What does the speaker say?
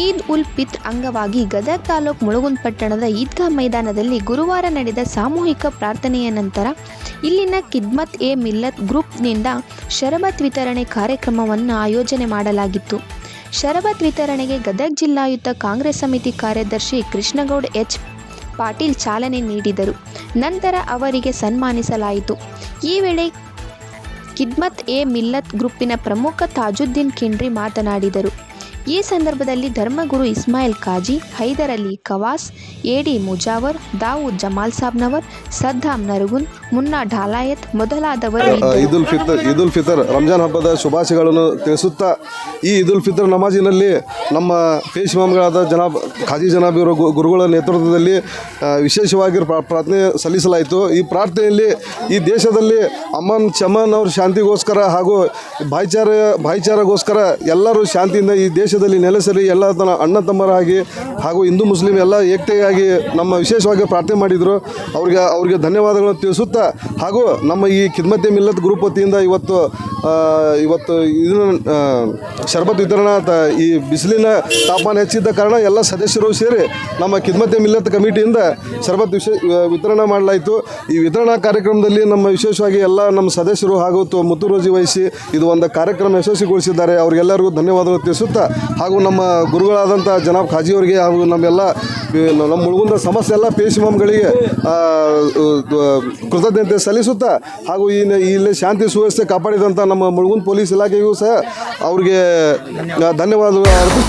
ಈದ್ ಉಲ್ ಫಿತ್ರ್ ಅಂಗವಾಗಿ ಗದಗ ತಾಲೂಕು ಮುಳಗುಂದ ಪಟ್ಟಣದ ಈದ್ಗಾ ಮೈದಾನದಲ್ಲಿ ಗುರುವಾರ ನಡೆದ ಸಾಮೂಹಿಕ ಪ್ರಾರ್ಥನೆಯ ನಂತರ ಇಲ್ಲಿನ ಖಿದ್ಮತ್ ಎ ಮಿಲ್ಲತ್ ಗ್ರೂಪ್ನಿಂದ ಶರಬತ್ ವಿತರಣೆ ಕಾರ್ಯಕ್ರಮವನ್ನು ಆಯೋಜನೆ ಮಾಡಲಾಗಿತ್ತು. ಶರಬತ್ ವಿತರಣೆಗೆ ಗದಗ ಜಿಲ್ಲಾಯುಕ್ತ ಕಾಂಗ್ರೆಸ್ ಸಮಿತಿ ಕಾರ್ಯದರ್ಶಿ ಕೃಷ್ಣಗೌಡ ಎಚ್. ಪಾಟೀಲ್ ಚಾಲನೆ ನೀಡಿದರು. ನಂತರ ಅವರಿಗೆ ಸನ್ಮಾನಿಸಲಾಯಿತು. ಈ ವೇಳೆ ಖಿದ್ಮತ್ ಎ ಮಿಲ್ಲತ್ ಗ್ರೂಪಿನ ಪ್ರಮುಖ ತಾಜುದ್ದೀನ್ ಖಿಂಡ್ರಿ ಮಾತನಾಡಿದರು. ಈ ಸಂದರ್ಭದಲ್ಲಿ ಧರ್ಮಗುರು ಇಸ್ಮಾಯಿಲ್ ಕಾಜಿ, ಹೈದರ್ ಅಲಿ ಖವಾಸ್, ಎಡಿ ಮುಜಾವರ್, ದಾವೂದ್ ಜಮಾಲ್ ಸಾಬ್ನವರ್, ಸದ್ದಾಂ ನರಗುನ್, ಮುನ್ನಾ ಢಾಲಾಯತ್ ಮೊದಲಾದವರು ಈದ್ ಉಲ್ ಫಿತರ್ ರಂಜಾನ್ ಹಬ್ಬದ ಶುಭಾಶಯಗಳನ್ನು ತಿಳಿಸುತ್ತಾ, ಈ ಈದ್ ಉಲ್ ಫಿತರ್ ನಮಾಜಿನಲ್ಲಿ ನಮ್ಮ ಪೇಶ್ ಇಮಾಮ್ಗಳಾದ ಖಾಜಿ ಜನಾಬ್ ಇವರ ಗುರುಗಳ ನೇತೃತ್ವದಲ್ಲಿ ವಿಶೇಷವಾಗಿ ಪ್ರಾರ್ಥನೆ ಸಲ್ಲಿಸಲಾಯಿತು. ಈ ಪ್ರಾರ್ಥನೆಯಲ್ಲಿ ಈ ದೇಶದಲ್ಲಿ ಅಮನ್ ಚಮನ್ ಅವ್ರ ಶಾಂತಿಗೋಸ್ಕರ ಹಾಗೂ ಭಾಯಿಚಾರಗೋಸ್ಕರ ಎಲ್ಲರೂ ಶಾಂತಿಯಿಂದ ಈ ದೇಶದಲ್ಲಿ ನೆಲೆಸಲಿ, ಎಲ್ಲ ಅಣ್ಣ ತಮ್ಮರಾಗಿ ಹಾಗೂ ಹಿಂದೂ ಮುಸ್ಲಿಂ ಎಲ್ಲ ಏಕತೆಯಾಗಿ ನಮ್ಮ ವಿಶೇಷವಾಗಿ ಪ್ರಾರ್ಥನೆ ಮಾಡಿದರು. ಅವ್ರಿಗೆ ಧನ್ಯವಾದಗಳನ್ನು ತಿಳಿಸುತ್ತಾ, ಹಾಗೂ ನಮ್ಮ ಈ ಖಿದ್ಮತ್ ಎ ಮಿಲ್ಲತ್ ಗ್ರೂಪ್ ವತಿಯಿಂದ ಇವತ್ತು ಇದನ್ನು ಶರ್ಬತ್ ವಿತರಣಾ ಈ ಬಿಸಿಲಿನ ತಾಪಮಾನ ಹೆಚ್ಚಿದ್ದ ಕಾರಣ ಎಲ್ಲ ಸದಸ್ಯರು ಸೇರಿ ನಮ್ಮ ಖಿದ್ಮತ್ ಎ ಮಿಲ್ಲತ್ ಕಮಿಟಿಯಿಂದ ಶರ್ಬತ್ ವಿತರಣೆ ಮಾಡಲಾಯಿತು. ಈ ವಿತರಣಾ ಕಾರ್ಯಕ್ರಮದಲ್ಲಿ ನಮ್ಮ ವಿಶೇಷವಾಗಿ ಎಲ್ಲ ನಮ್ಮ ಸದಸ್ಯರು ಹಾಗೂ ಮುತುವರ್ಜಿ ವಹಿಸಿ ಇದು ಒಂದು ಕಾರ್ಯಕ್ರಮ ಯಶಸ್ವಿಗೊಳಿಸಿದ್ದಾರೆ. ಅವರಿಗೆಲ್ಲರಿಗೂ ಧನ್ಯವಾದಗಳು ತಿಳಿಸುತ್ತಾ, ಹಾಗೂ ನಮ್ಮ ಗುರುಗಳಾದಂಥ ಜನಾಬ್ ಖಾಜಿಯವರಿಗೆ ಹಾಗೂ ನಮ್ಮ ಮುಳುಗುಂದ ಸಮಸ್ಯೆ ಎಲ್ಲ ಪೇಶ್ ಇಮಾಮ್ಗಳಿಗೆ ಕೃತಜ್ಞತೆ ಸಲ್ಲಿಸುತ್ತಾ, ಹಾಗೂ ಇಲ್ಲಿ ಶಾಂತಿ ಸುವ್ಯವಸ್ಥೆ ಕಾಪಾಡಿದಂಥ ನಮ್ಮ ಮುಳುಗುಂದ ಪೊಲೀಸ್ ಇಲಾಖೆಗೂ ಸಹ ಅವರಿಗೆ ಧನ್ಯವಾದಗಳು.